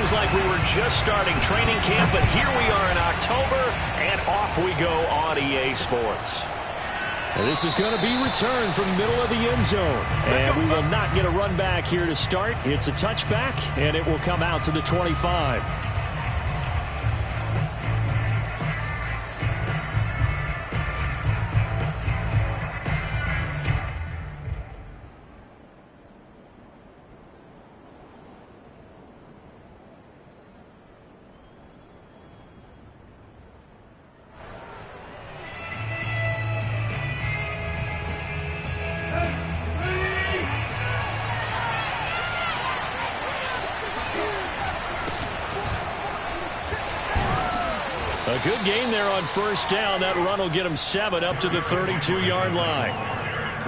seems like we were just starting training camp, but here we are in October, and off we go on EA Sports. This is going to be returned from the middle of the end zone. And we will not get a run back here to start. It's a touchback, and it will come out to the 25. A good gain there on first down. That run will get him 7 up to the 32-yard line.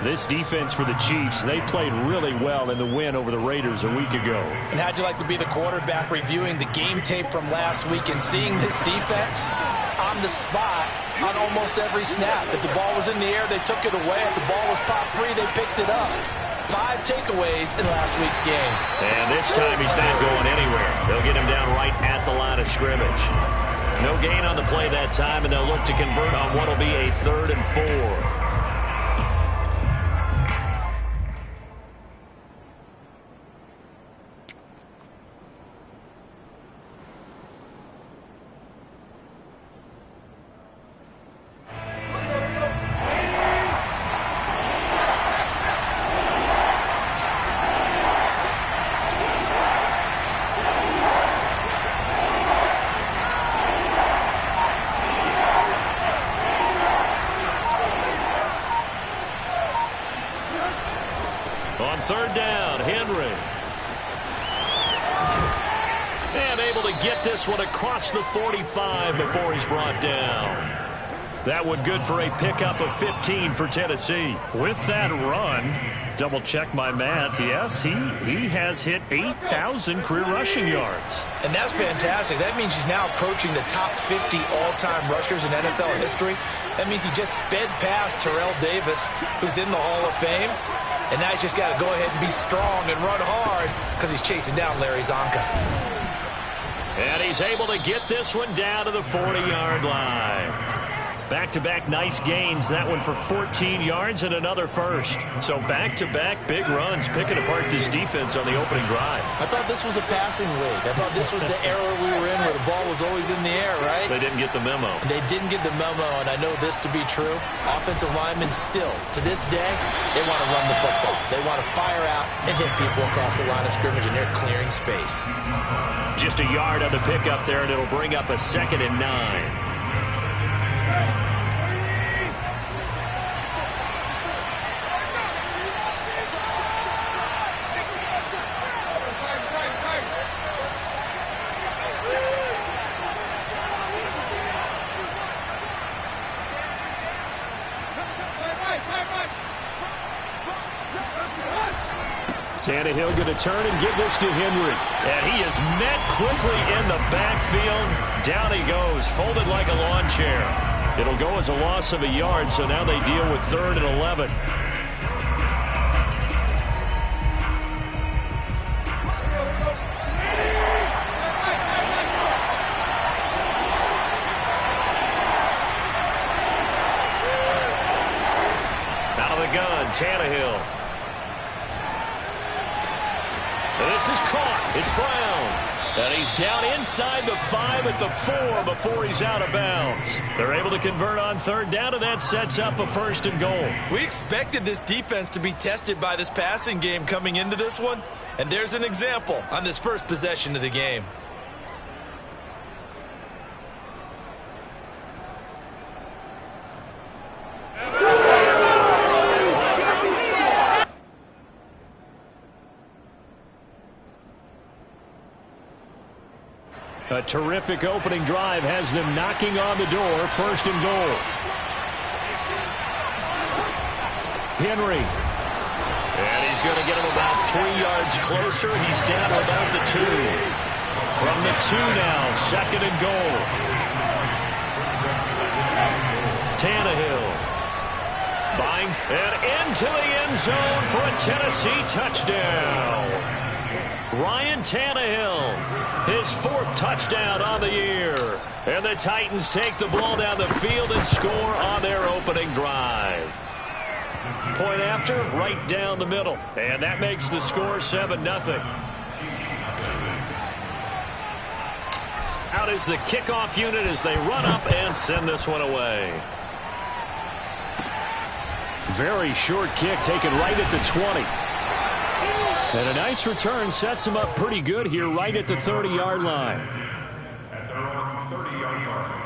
This defense for the Chiefs, they played really well in the win over the Raiders a week ago. And how'd you like to be the quarterback reviewing the game tape from last week and seeing this defense on the spot on almost every snap? If the ball was in the air, they took it away. If the ball was pop free, they picked it up. 5 takeaways in last week's game. And this time he's not going anywhere. They'll get him down right at the line of scrimmage. No gain on the play that time, and they'll look to convert on what will be a 3rd and 4. On 3rd down, Henry. And able to get this one across the 45 before he's brought down. That one good for a pickup of 15 for Tennessee. With that run, double check my math, yes, he has hit 8,000 career rushing yards. And that's fantastic. That means he's now approaching the top 50 all-time rushers in NFL history. That means he just sped past Terrell Davis, who's in the Hall of Fame. And now he's just got to go ahead and be strong and run hard because he's chasing down Larry Zonka. And he's able to get this one down to the 40-yard line. Back-to-back nice gains. That one for 14 yards and another first. So back-to-back big runs, picking apart this defense on the opening drive. I thought this was a passing league. I thought this was the era we were in where the ball was always in the air, right? They didn't get the memo. They didn't get the memo, and I know this to be true. Offensive linemen still, to this day, they want to run the football. They want to fire out and hit people across the line of scrimmage, and they're clearing space. Just a yard on the pickup there, and it'll bring up a 2nd and 9. Tannehill going to turn and give this to Henry. And he is met quickly in the backfield. Down he goes, folded like a lawn chair. It'll go as a loss of a yard, so now they deal with 3rd and 11. Out of the gun, Tannehill. This is caught. It's Brown. And he's down inside the 5 at the 4 before he's out of bounds. They're able to convert on 3rd down, and that sets up a 1st and goal. We expected this defense to be tested by this passing game coming into this one. And there's an example on this first possession of the game. A terrific opening drive has them knocking on the door. 1st and goal. Henry. And he's going to get him about 3 yards closer. He's down to about the 2. From the 2 now, 2nd and goal. Tannehill. And into the end zone for a Tennessee touchdown. Ryan Tannehill, his 4th touchdown on the year. And the Titans take the ball down the field and score on their opening drive. Point after, right down the middle. And that makes the score 7-0. Out is the kickoff unit as they run up and send this one away. Very short kick taken right at the 20. And a nice return sets him up pretty good here right at the 30-yard line. At their own 30-yard line.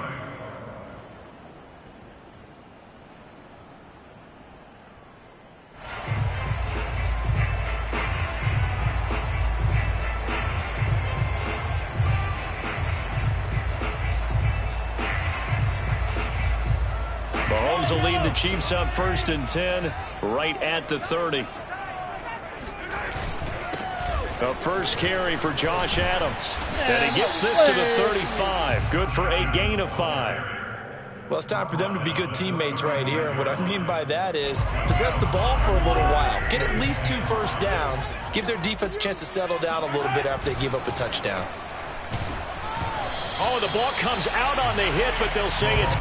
Mahomes will lead the Chiefs up 1st and 10 right at the 30. The first carry for Josh Adams. And he gets this to the 35. Good for a gain of 5. Well, it's time for them to be good teammates right here. And what I mean by that is possess the ball for a little while. Get at least 2 first downs. Give their defense a chance to settle down a little bit after they give up a touchdown. Oh, the ball comes out on the hit, but they'll say it's...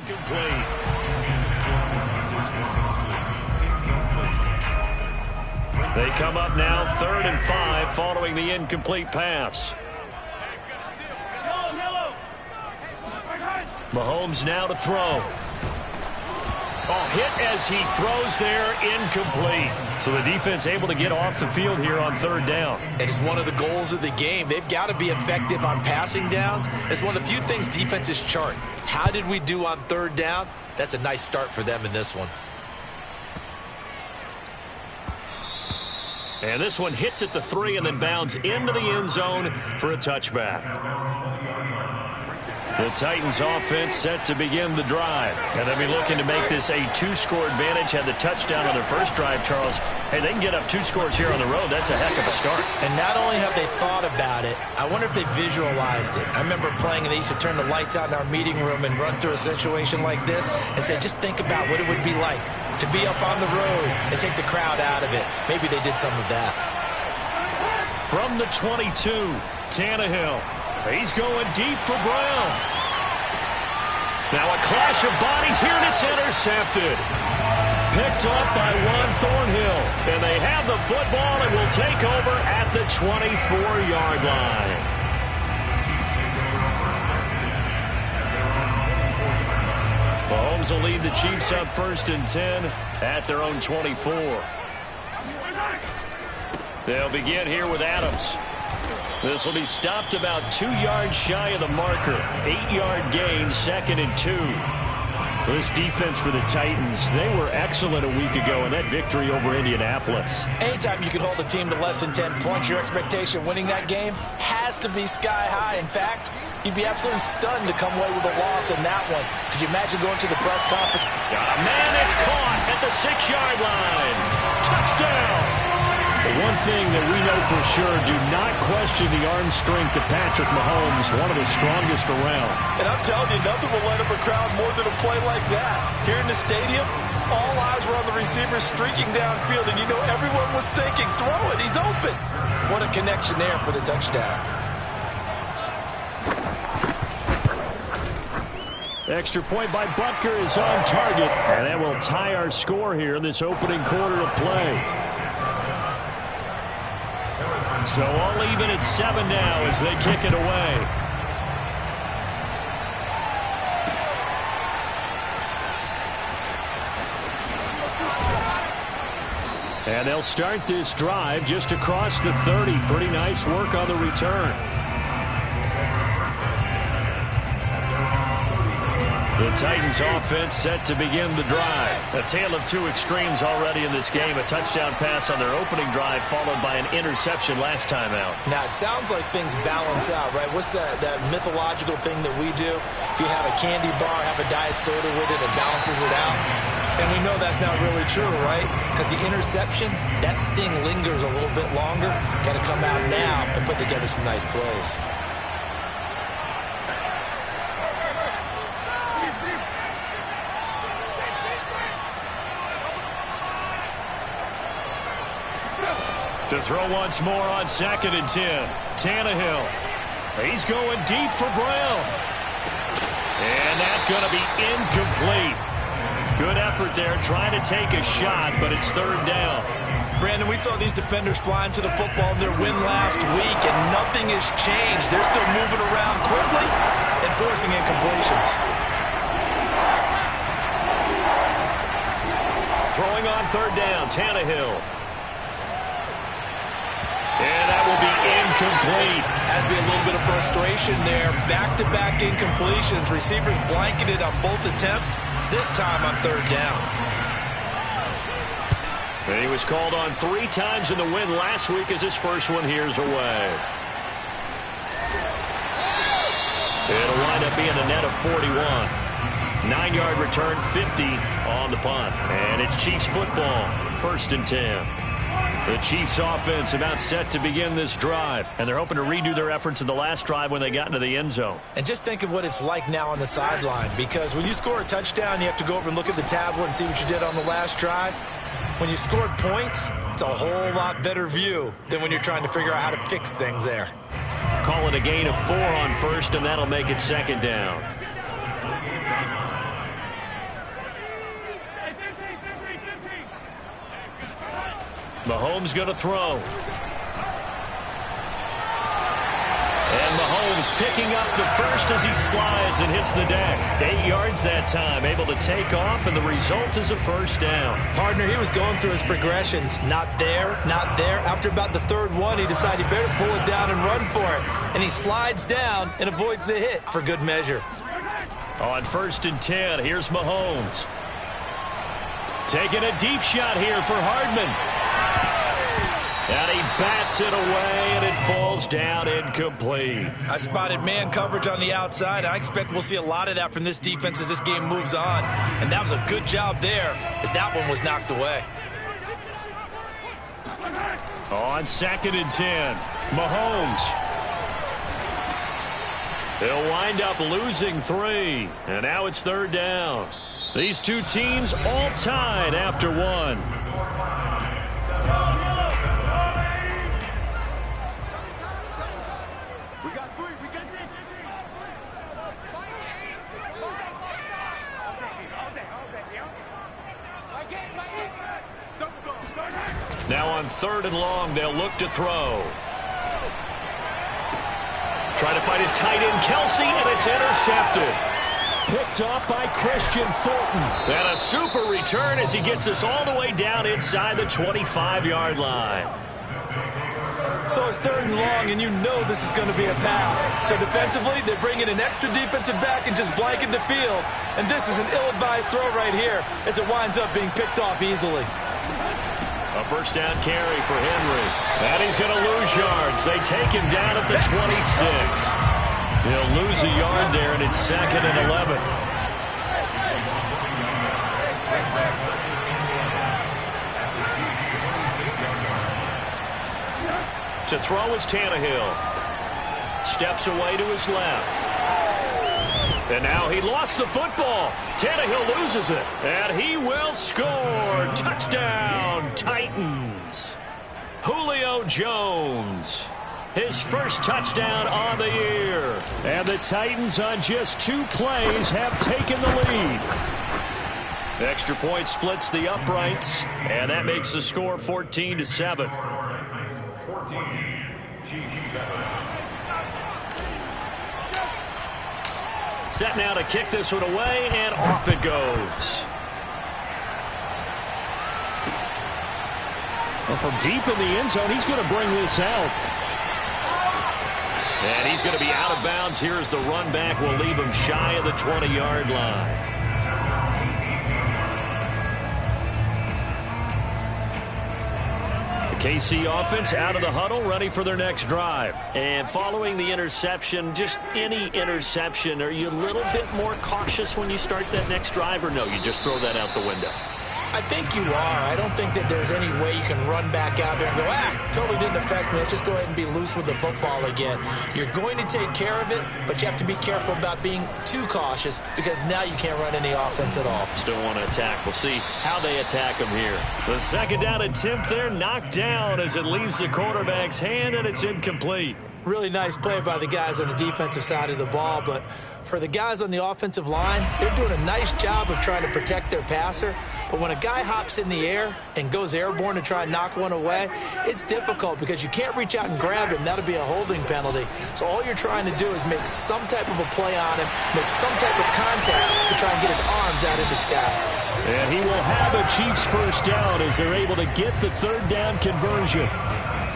Incomplete. They come up now 3rd and 5 following the incomplete pass. Mahomes now to throw. Oh, hit as he throws there, incomplete. So the defense able to get off the field here on 3rd down. It is one of the goals of the game. They've got to be effective on passing downs. It's one of the few things defenses chart. How did we do on 3rd down? That's a nice start for them in this one. And this one hits at the 3 and then bounds into the end zone for a touchback. The Titans offense set to begin the drive. And they'll be looking to make this a 2-score advantage. Had the touchdown on their first drive, Charles. Hey, they can get up 2 scores here on the road. That's a heck of a start. And not only have they thought about it, I wonder if they visualized it. I remember playing and they used to turn the lights out in our meeting room and run through a situation like this and say, just think about what it would be like to be up on the road and take the crowd out of it. Maybe they did some of that. From the 22, Tannehill. He's going deep for Brown. Now a clash of bodies here, and it's intercepted. Picked up by Juan Thornhill. And they have the football and will take over at the 24-yard line. Mahomes will lead the Chiefs up 1st and 10 at their own 24. They'll begin here with Adams. This will be stopped about 2 yards shy of the marker. 8-yard gain, 2nd and 2. This defense for the Titans, they were excellent a week ago in that victory over Indianapolis. Anytime you can hold a team to less than 10 points, your expectation of winning that game has to be sky high. In fact, you'd be absolutely stunned to come away with a loss in that one. Could you imagine going to the press conference? Got a man that's caught at the 6-yard line. Touchdown! The one thing that we know for sure, do not question the arm strength of Patrick Mahomes, one of the strongest around. And I'm telling you, nothing will light up a crowd more than a play like that. Here in the stadium, all eyes were on the receiver streaking downfield, and you know everyone was thinking, throw it, he's open. What a connection there for the touchdown. Extra point by Butker is on target, and that will tie our score here in this opening quarter of play. So all even at 7 now as they kick it away. And they'll start this drive just across the 30. Pretty nice work on the return. The Titans offense set to begin the drive. A tale of two extremes already in this game. A touchdown pass on their opening drive followed by an interception last time out. Now, it sounds like things balance out, right? What's that mythological thing that we do? If you have a candy bar, have a diet soda with it, it balances it out. And we know that's not really true, right? Because the interception, that sting lingers a little bit longer. Got to come out now and put together some nice plays. To throw once more on 2nd and 10. Tannehill. He's going deep for Brown. And that's going to be incomplete. Good effort there trying to take a shot, but it's 3rd down. Brandon, we saw these defenders flying to the football in their win last week, and nothing has changed. They're still moving around quickly and forcing incompletions. Throwing on 3rd down, Tannehill. And that will be incomplete. Has to be a little bit of frustration there. Back-to-back incompletions. Receivers blanketed on both attempts, this time on 3rd down. And he was called on 3 times in the win last week as his first one here's away. It'll wind up being a net of 41. 9-yard return, 50 on the punt. And it's Chiefs football, 1st and 10. The Chiefs offense about set to begin this drive. And they're hoping to redo their efforts in the last drive when they got into the end zone. And just think of what it's like now on the sideline. Because when you score a touchdown, you have to go over and look at the tablet and see what you did on the last drive. When you scored points, it's a whole lot better view than when you're trying to figure out how to fix things there. Call it a gain of 4 on 1st, and that'll make it 2nd down. Mahomes going to throw. And Mahomes picking up the first as he slides and hits the deck. 8 yards that time, able to take off, and the result is a 1st down. Partner, he was going through his progressions. Not there, not there. After about the 3rd one, he decided he better pull it down and run for it. And he slides down and avoids the hit for good measure. On 1st and 10, here's Mahomes. Taking a deep shot here for Hardman. And he bats it away, and it falls down incomplete. I spotted man coverage on the outside. I expect we'll see a lot of that from this defense as this game moves on. And that was a good job there as that one was knocked away. On 2nd and 10, Mahomes. They'll wind up losing 3. And now it's 3rd down. These two teams all tied after 1. Now on 3rd and long, they'll look to throw. Trying to find his tight end, Kelsey, and it's intercepted. Picked off by Christian Fulton. And a super return as he gets us all the way down inside the 25-yard line. So it's 3rd and long, and you know this is going to be a pass. So defensively, they bring in an extra defensive back and just blanket the field. And this is an ill-advised throw right here as it winds up being picked off easily. A 1st down carry for Henry. And he's going to lose yards. They take him down at the 26. He'll lose a yard there, and it's 2nd and 11. To throw is Tannehill. Steps away to his left. And now he lost the football. Tannehill loses it. And he will score. Touchdown, Titans. Julio Jones. His first touchdown on the year. And the Titans on just 2 plays have taken the lead. Extra point splits the uprights. And that makes the score 14-7. 14, Chiefs 7. Set now to kick this one away, and off it goes. Well, from deep in the end zone, he's going to bring this out. And he's going to be out of bounds here as the run back will leave him shy of the 20-yard line. KC offense out of the huddle, ready for their next drive. And following the interception, just any interception, are you a little bit more cautious when you start that next drive, or no, you just throw that out the window? I think you are. I don't think that there's any way you can run back out there and go, totally didn't affect me. Let's just go ahead and be loose with the football again. You're going to take care of it, but you have to be careful about being too cautious because now you can't run any offense at all. Still want to attack. We'll see how they attack him here. The second down attempt there knocked down as it leaves the quarterback's hand, and it's incomplete. Really nice play by the guys on the defensive side of the ball, but for the guys on the offensive line, they're doing a nice job of trying to protect their passer. But when a guy hops in the air and goes airborne to try and knock one away, it's difficult because you can't reach out and grab him. That'll be a holding penalty. So all you're trying to do is make some type of a play on him, make some type of contact to try and get his arms out of the sky. And he will have a Chiefs first down as they're able to get the third down conversion.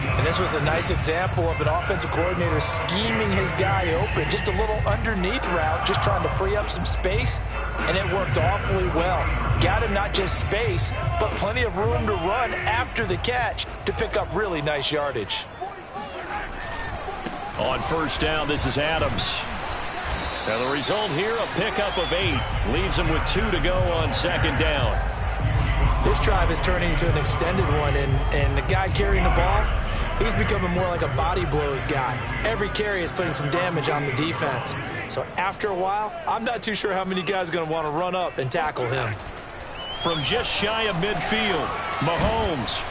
And this was a nice example of an offensive coordinator scheming his guy open. Just a little underneath route, just trying to free up some space, and it worked awfully well. Got him not just space, but plenty of room to run after the catch to pick up really nice yardage. On first down, this is Adams. Now the result here, a pickup of 8. Leaves him with 2 to go on second down. This drive is turning into an extended one, and the guy carrying the ball, he's becoming more like a body blows guy. Every carry is putting some damage on the defense. So after a while, I'm not too sure how many guys are going to want to run up and tackle him. From just shy of midfield, Mahomes.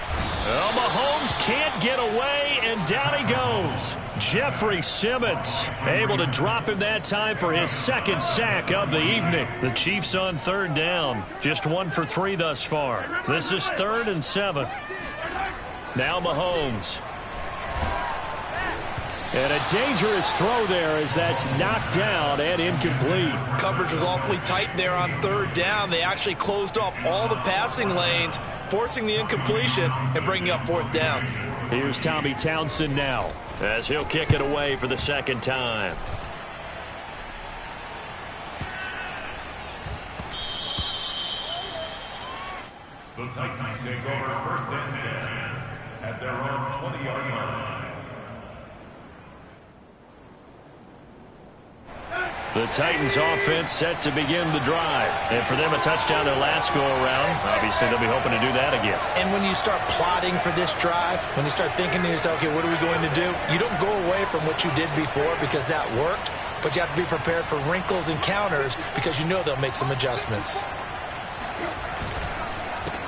Well, Mahomes can't get away, and down he goes. Jeffrey Simmons able to drop him that time for his second sack of the evening. The Chiefs on third down. Just 1 for 3 thus far. This is 3rd and 7. Now Mahomes. And a dangerous throw there as that's knocked down and incomplete. Coverage was awfully tight there on third down. They actually closed off all the passing lanes, forcing the incompletion and bringing up fourth down. Here's Tommy Townsend now as he'll kick it away for the second time. The Titans take over 1st and 10 at their own 20-yard line. The Titans offense set to begin the drive. And for them, a touchdown their last go-around. Obviously, they'll be hoping to do that again. And when you start plotting for this drive, when you start thinking to yourself, okay, what are we going to do? You don't go away from what you did before because that worked, but you have to be prepared for wrinkles and counters because you know they'll make some adjustments.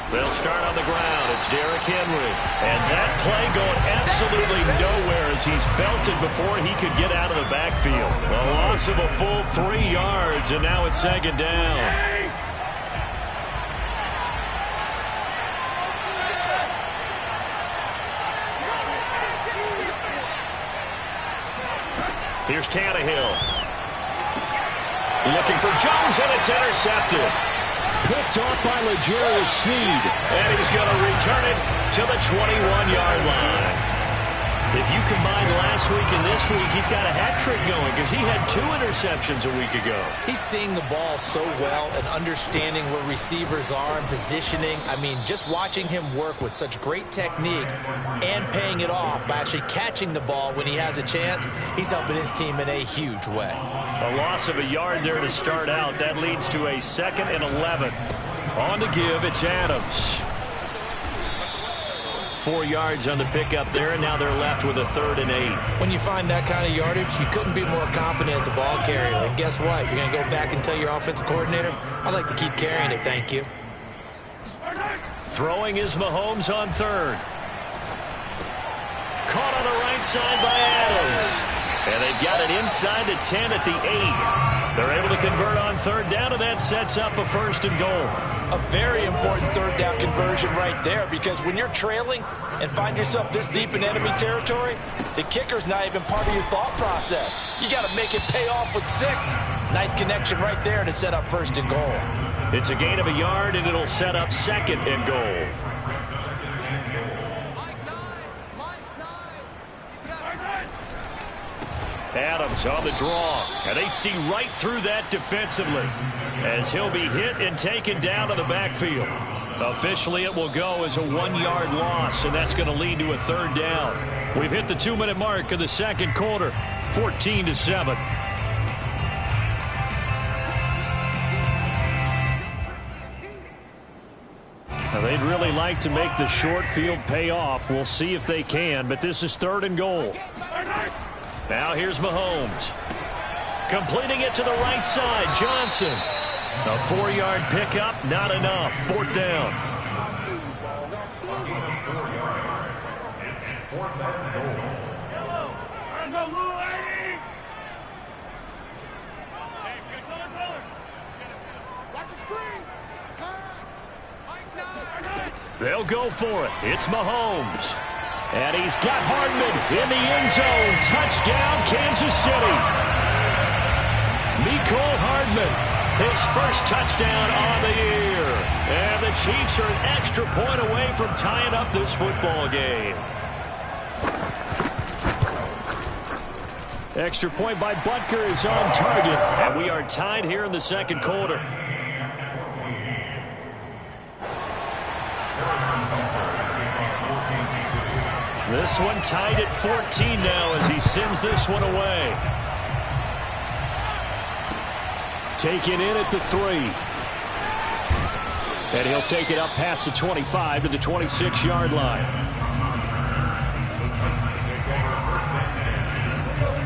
They'll start on the ground. It's Derrick Henry. And that play going absolutely nowhere as he's belted before he could get out of the backfield. A loss of a full 3 yards, and now it's second down. Here's Tannehill. Looking for Jones, and it's intercepted. Picked off by L'Jarius Sneed. And he's going to return it to the 21-yard line. If you combine last week and this week, he's got a hat trick going because he had 2 interceptions a week ago. He's seeing the ball so well and understanding where receivers are and positioning. I mean, just watching him work with such great technique and paying it off by actually catching the ball when he has a chance, he's helping his team in a huge way. A loss of a yard there to start out. That leads to a 2nd and 11. On to give, it's Adams. 4 yards on the pickup there, and now they're left with a 3rd and 8. When you find that kind of yardage, you couldn't be more confident as a ball carrier. And guess what? You're going to go back and tell your offensive coordinator, I'd like to keep carrying it, thank you. Throwing is Mahomes on 3rd. Caught on the right side by Adams. And they've got it inside the 10 at the 8. They're able to convert on 3rd down, and that sets up a 1st and goal. A very important 3rd down conversion right there, because when you're trailing and find yourself this deep in enemy territory, the kicker's not even part of your thought process. You got to make it pay off with 6. Nice connection right there to set up 1st and goal. It's a gain of a yard, and it'll set up 2nd and goal. Adams on the draw, and they see right through that defensively as he'll be hit and taken down to the backfield. Officially, it will go as a 1-yard loss, and that's going to lead to a 3rd down. We've hit the 2-minute mark of the second quarter, 14-7. Now, they'd really like to make the short field pay off. We'll see if they can, but this is 3rd and goal. Now here's Mahomes. Completing it to the right side, Johnson. A 4-yard pickup, not enough. 4th down. It's 4th and goal. They'll go for it. It's Mahomes. And he's got Hardman in the end zone. Touchdown, Kansas City. Mecole Hardman, his first touchdown on the year. And the Chiefs are an extra point away from tying up this football game. Extra point by Butker is on target. And we are tied here in the second quarter. This one tied at 14 now as he sends this one away. Taken in at the 3. And he'll take it up past the 25 to the 26-yard line.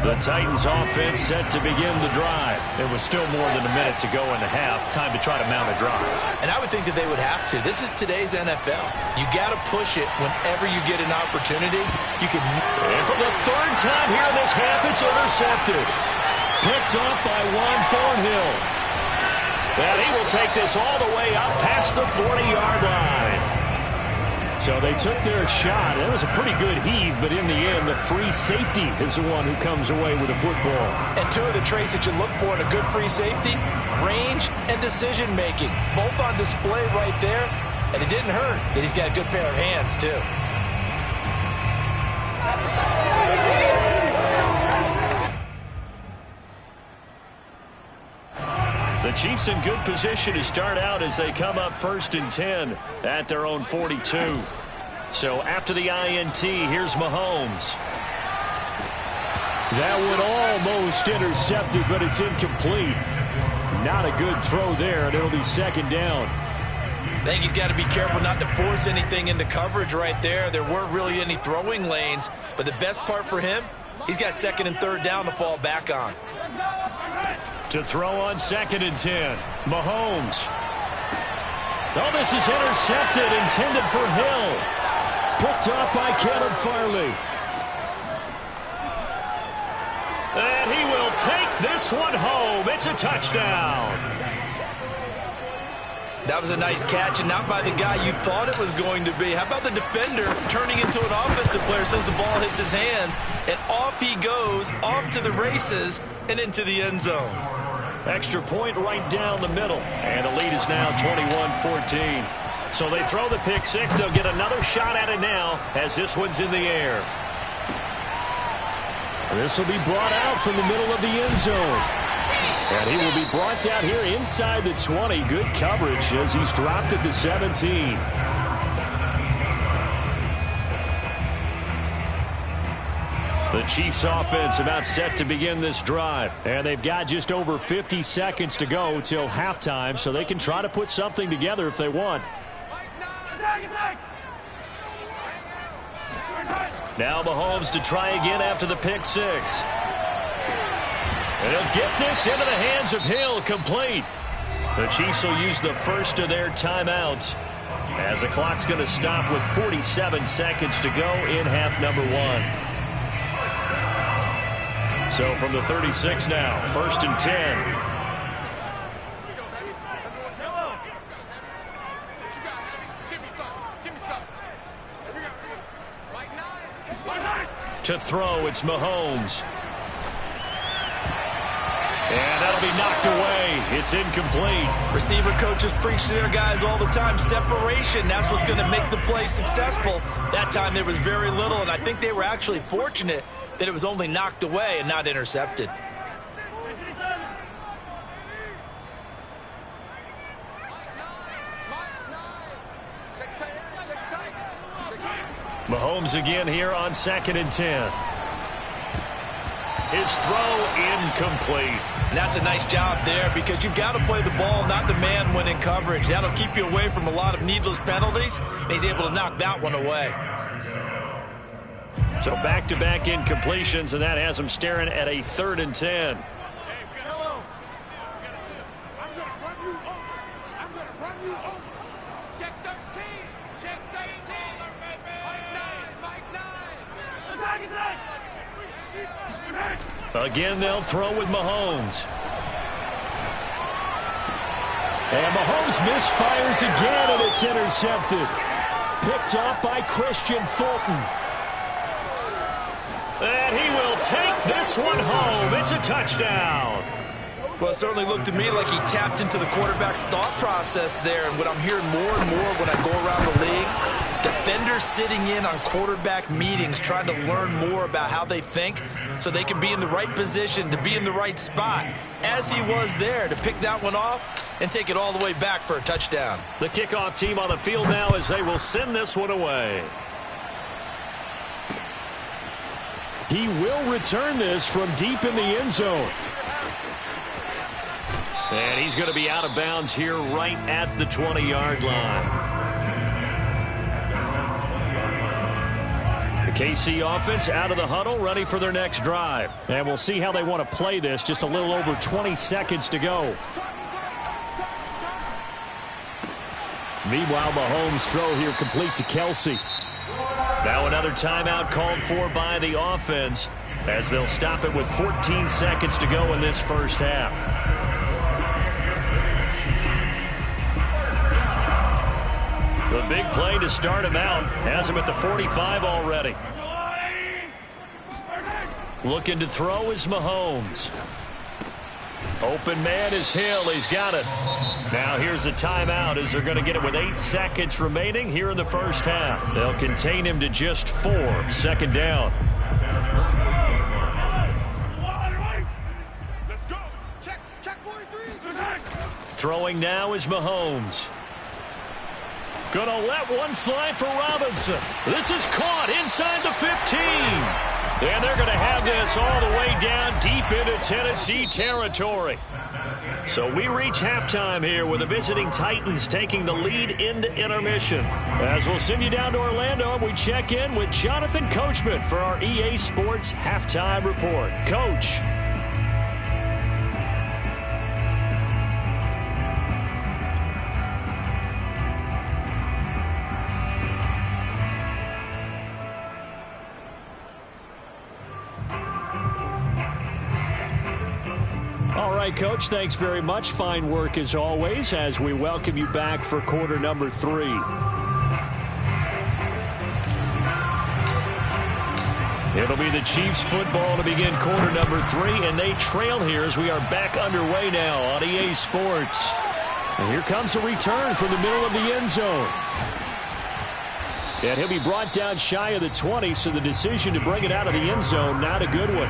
The Titans offense set to begin the drive. There was still more than a minute to go in the half. Time to try to mount a drive. And I would think that they would have to. This is today's NFL. You got to push it whenever you get an opportunity. You can. And for the 3rd time here in this half, it's intercepted. Picked up by Juan Thornhill. And he will take this all the way up past the 40-yard line. So they took their shot. It was a pretty good heave, but in the end, the free safety is the one who comes away with the football. And 2 of the traits that you look for in a good free safety, range and decision-making. Both on display right there, and it didn't hurt that he's got a good pair of hands, too. The Chiefs in good position to start out as they come up 1st and 10 at their own 42. So after the INT, here's Mahomes. That one almost intercepted, but it's incomplete. Not a good throw there, and it'll be 2nd down. I think he's got to be careful not to force anything into coverage right there. There weren't really any throwing lanes, but the best part for him, he's got 2nd and 3rd down to fall back on. To throw on 2nd and 10. Mahomes. Oh, this is intercepted, intended for Hill. Picked up by Caleb Farley. And he will take this one home. It's a touchdown. That was a nice catch, and not by the guy you thought it was going to be. How about the defender turning into an offensive player as soon as the ball hits his hands, and off he goes, off to the races, and into the end zone. Extra point right down the middle, and the lead is now 21-14. So they throw the pick 6. They'll get another shot at it now as this one's in the air. This will be brought out from the middle of the end zone. And he will be brought down here inside the 20. Good coverage as he's dropped at the 17. The Chiefs offense about set to begin this drive. And they've got just over 50 seconds to go till halftime, so they can try to put something together if they want. Now Mahomes to try again after the pick 6. And he'll get this into the hands of Hill, complete. The Chiefs will use the first of their timeouts as the clock's going to stop with 47 seconds to go in half number 1. So from the 36 now, 1st and 10. To throw, it's Mahomes. And that'll be knocked away. It's incomplete. Receiver coaches preach to their guys all the time. Separation, that's what's going to make the play successful. That time there was very little, and I think they were actually fortunate that it was only knocked away and not intercepted. Mahomes again here on 2nd and 10. His throw incomplete. And that's a nice job there because you've got to play the ball, not the man when in coverage. That'll keep you away from a lot of needless penalties, and he's able to knock that one away. So back-to-back incompletions, and that has him staring at a 3rd and 10. Again, they'll throw with Mahomes. And Mahomes misfires again, and it's intercepted. Picked off by Christian Fulton. And he will take this one home. It's a touchdown. Well, it certainly looked to me like he tapped into the quarterback's thought process there. And what I'm hearing more and more when I go around the league, defenders sitting in on quarterback meetings trying to learn more about how they think so they can be in the right position to be in the right spot, as he was there to pick that one off and take it all the way back for a touchdown. The kickoff team on the field now as they will send this one away. He will return this from deep in the end zone. And he's going to be out of bounds here right at the 20-yard line. The KC offense out of the huddle, ready for their next drive. And we'll see how they want to play this. Just a little over 20 seconds to go. Meanwhile, Mahomes' throw here complete to Kelsey. Now another timeout called for by the offense as they'll stop it with 14 seconds to go in this first half. The big play to start him out has him at the 45 already. Looking to throw is Mahomes. Open man is Hill. He's got it. Now here's a timeout as they're going to get it with 8 seconds remaining here in the first half. They'll contain him to just 4. 2nd down. Throwing now is Mahomes. Gonna let one fly for Robinson. This is caught inside the 15. And they're going to have this all the way down deep into Tennessee territory. So we reach halftime here with the visiting Titans taking the lead into intermission. As we'll send you down to Orlando, and we check in with Jonathan Coachman for our EA Sports Halftime Report. Coach. All right, Coach, thanks very much. Fine work as always as we welcome you back for quarter number 3. It'll be the Chiefs football to begin quarter number 3, and they trail here as we are back underway now on EA Sports. And here comes a return from the middle of the end zone. And he'll be brought down shy of the 20, so the decision to bring it out of the end zone, not a good one.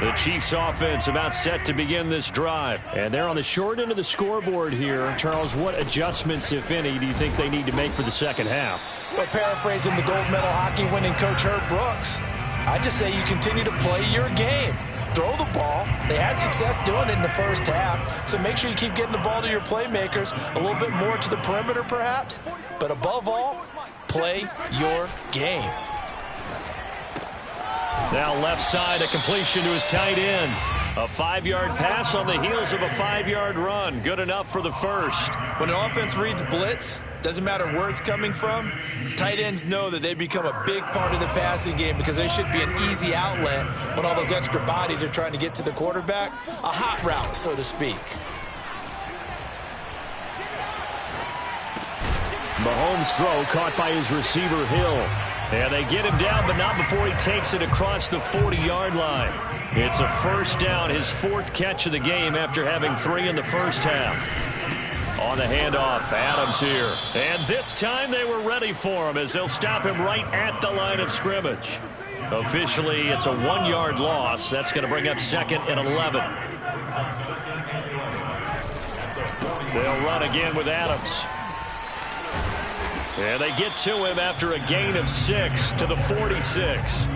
The Chiefs offense about set to begin this drive. And they're on the short end of the scoreboard here. Charles, what adjustments, if any, do you think they need to make for the second half? Well, paraphrasing the gold medal hockey winning coach Herb Brooks, I just say you continue to play your game. Throw the ball. They had success doing it in the first half, so make sure you keep getting the ball to your playmakers, a little bit more to the perimeter perhaps, but above all, play your game. Now left side, a completion to his tight end. A 5-yard pass on the heels of a 5-yard run. Good enough for the first. When an offense reads blitz, doesn't matter where it's coming from, tight ends know that they become a big part of the passing game because they should be an easy outlet when all those extra bodies are trying to get to the quarterback. A hot route, so to speak. Mahomes' throw caught by his receiver, Hill. And they get him down, but not before he takes it across the 40-yard line. It's a first down, his 4th catch of the game after having 3 in the first half. On the handoff, Adams here. And this time they were ready for him as they'll stop him right at the line of scrimmage. Officially, it's a 1-yard loss. That's going to bring up 2nd and 11. They'll run again with Adams. And they get to him after a gain of 6 to the 46.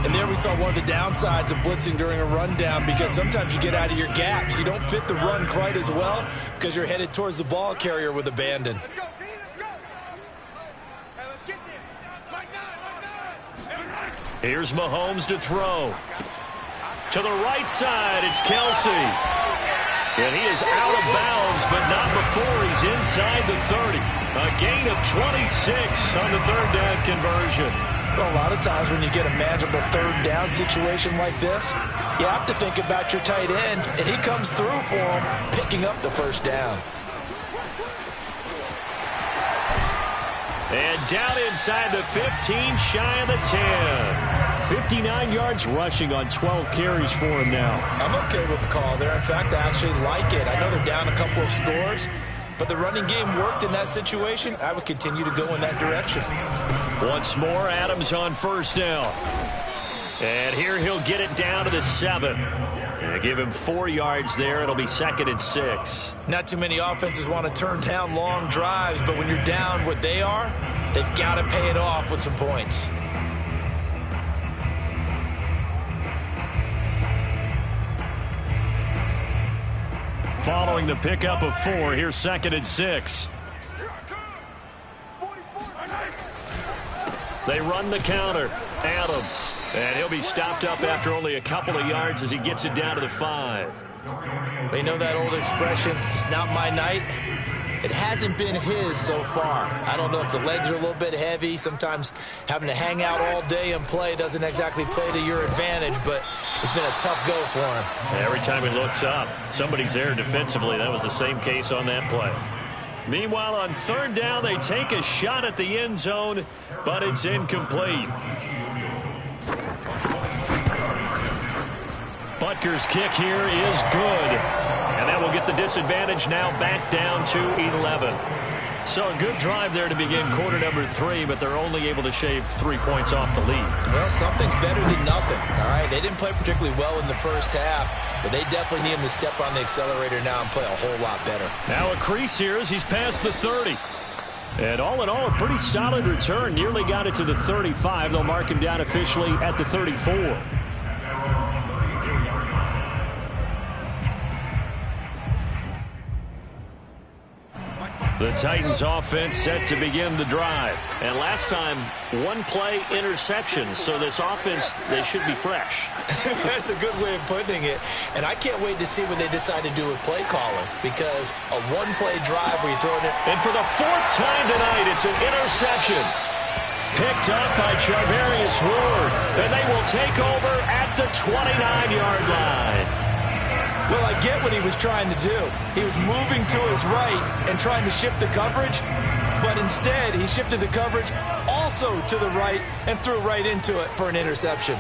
And there we saw one of the downsides of blitzing during a rundown, because sometimes you get out of your gaps. You don't fit the run quite as well because you're headed towards the ball carrier with abandon. Let's go, P, let's go. Hey, let's get there. Mike 9. Here's Mahomes to throw. To the right side, it's Kelsey. And he is out of bounds, but not before he's inside the 30. A gain of 26 on the 3rd down conversion. Well, a lot of times when you get a manageable 3rd down situation like this, you have to think about your tight end, and he comes through for him, picking up the 1st down. And down inside the 15, shy of the 10. 59 yards rushing on 12 carries for him now. I'm okay with the call there. In fact, I actually like it. I know they're down a couple of scores, but the running game worked in that situation. I would continue to go in that direction. Once more, Adams on 1st down. And here he'll get it down to the 7. And give him 4 yards there. It'll be 2nd and 6. Not too many offenses want to turn down long drives, but when you're down what they are, they've got to pay it off with some points. Following the pickup of 4, here's 2nd and 6. They run the counter. Adams. And he'll be stopped up after only a couple of yards as he gets it down to the 5. They know that old expression, it's not my night. It hasn't been his so far. I don't know if the legs are a little bit heavy. Sometimes having to hang out all day and play doesn't exactly play to your advantage, but it's been a tough go for him. Every time he looks up, somebody's there defensively. That was the same case on that play. Meanwhile, on 3rd down, they take a shot at the end zone, but it's incomplete. Butker's kick here is good. And that will get the disadvantage now back down to 11. So a good drive there to begin quarter number 3, but they're only able to shave 3 points off the lead. Well, something's better than nothing, all right? They didn't play particularly well in the first half, but they definitely need him to step on the accelerator now and play a whole lot better. Now a crease here as he's past the 30. And all in all, a pretty solid return. Nearly got it to the 35. They'll mark him down officially at the 34. The Titans offense set to begin the drive. And last time, 1-play interceptions. So this offense, they should be fresh. That's a good way of putting it. And I can't wait to see what they decide to do with play calling, because a 1-play drive where you're throwing it. And for the 4th time tonight, it's an interception. Picked up by Charvarius Ward. And they will take over at the 29-yard line. Well, I get what he was trying to do. He was moving to his right and trying to shift the coverage, but instead he shifted the coverage also to the right and threw right into it for an interception.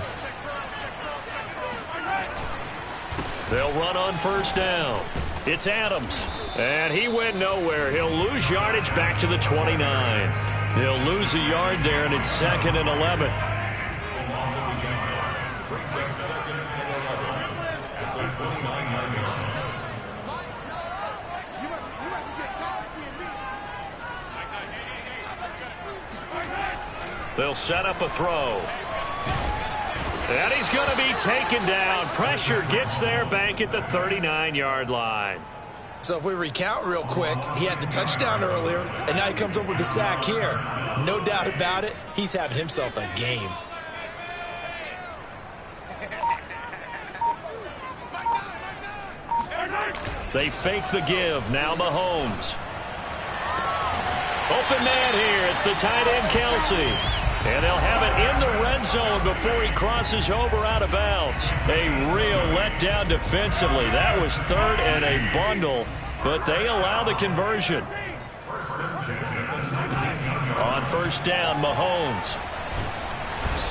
They'll run on 1st down. It's Adams, and he went nowhere. He'll lose yardage back to the 29. He'll lose a yard there, and it's 2nd and 11. They'll set up a throw. And he's going to be taken down. Pressure gets there back at the 39-yard line. So if we recount real quick, he had the touchdown earlier, and now he comes up with the sack here. No doubt about it, he's having himself a game. They fake the give. Now Mahomes. Open man here. It's the tight end, Kelsey. And they'll have it in the red zone before he crosses over out of bounds. A real letdown defensively. That was 3rd and a bundle, but they allow the conversion. On 1st down, Mahomes.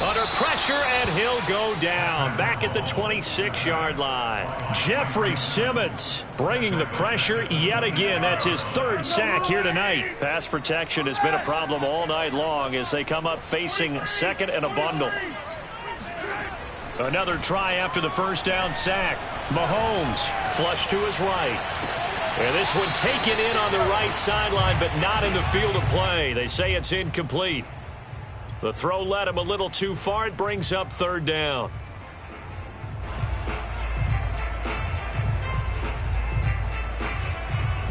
Under pressure, and he'll go down. Back at the 26-yard line. Jeffrey Simmons bringing the pressure yet again. That's his third sack here tonight. Pass protection has been a problem all night long as they come up facing second and a bundle. Another try after the first down sack. Mahomes flushed to his right. And this one taken in on the right sideline, but not in the field of play. They say it's incomplete. The throw led him a little too far. It brings up third down.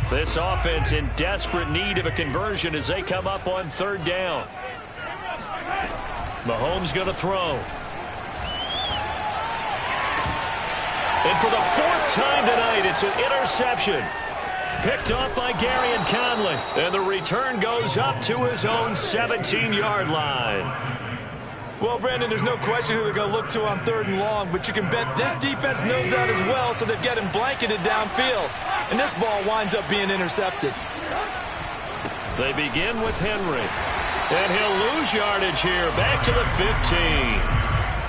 This offense in desperate need of a conversion as they come up on third down. Mahomes going to throw. And for the fourth time tonight, it's an interception. Picked off by Garyon Conley. And the return goes up to his own 17-yard line. Well, Brandon, there's no question who they're going to look to on third and long, but you can bet this defense knows that as well, so they've got him blanketed downfield. And this ball winds up being intercepted. They begin with Henry. And he'll lose yardage here. Back to the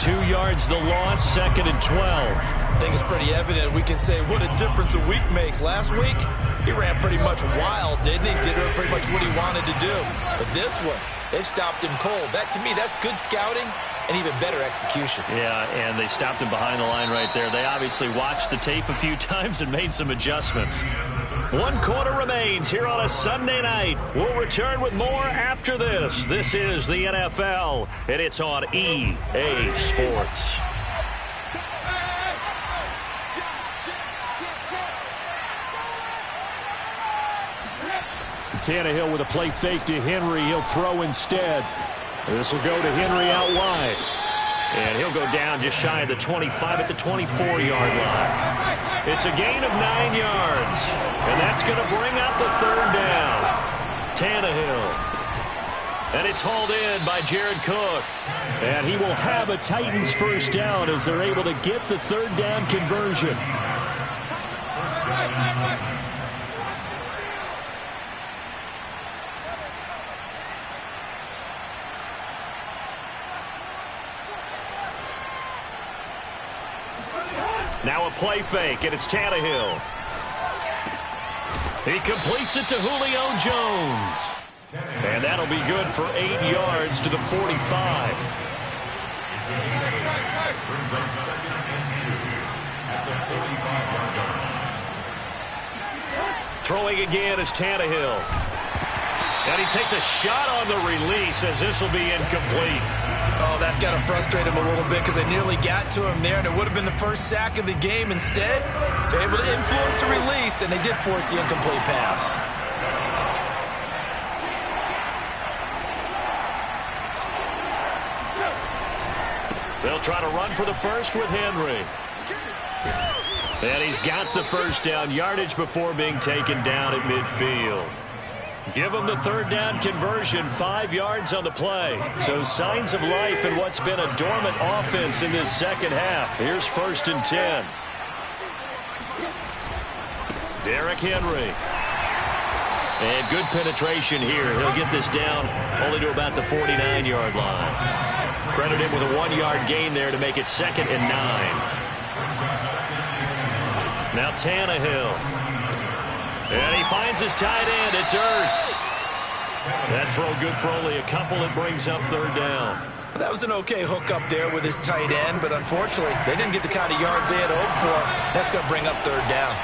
15. 2 yards the loss, second and 12. I think it's pretty evident. We can say what a difference a week makes. Last week, he ran pretty much wild, didn't he? Did pretty much what he wanted to do. But this one, they've stopped him cold. That, to me, that's good scouting and even better execution. Yeah, and they stopped him behind the line right there. They obviously watched the tape a few times and made some adjustments. 1 quarter remains here on a Sunday night. We'll return with more after this. This is the NFL, and it's on EA Sports. Tannehill with a play fake to Henry. He'll throw instead. This will go to Henry out wide. And he'll go down just shy of the 25 at the 24-yard line. It's a gain of 9 yards. And that's going to bring up the third down. Tannehill. And it's hauled in by Jared Cook. And he will have a Titans first down as they're able to get the third down conversion. Now a play fake, and it's Tannehill. He completes it to Julio Jones. And that'll be good for 8 yards to the 45. Brings up second and 2 at the 45-yard line. Throwing again is Tannehill. And he takes a shot on the release as this will be incomplete. Oh, that's got to frustrate him a little bit because they nearly got to him there, and it would have been the first sack of the game. Instead, they're able to influence the release, and they did force the incomplete pass. They'll try to run for the first with Henry. And he's got the first down, yardage before being taken down at midfield. Give him the third down conversion, 5 yards on the play. So signs of life in what's been a dormant offense in this second half. Here's 1st and 10. Derrick Henry. And good penetration here. He'll get this down only to about the 49-yard line. Credit him with a 1-yard gain there to make it 2nd and 9. Now Tannehill. And he finds his tight end. It's Ertz. That throw good for only a couple. It brings up third down. That was an okay hook up there with his tight end, but unfortunately, they didn't get the kind of yards they had hoped for. That's going to bring up third down.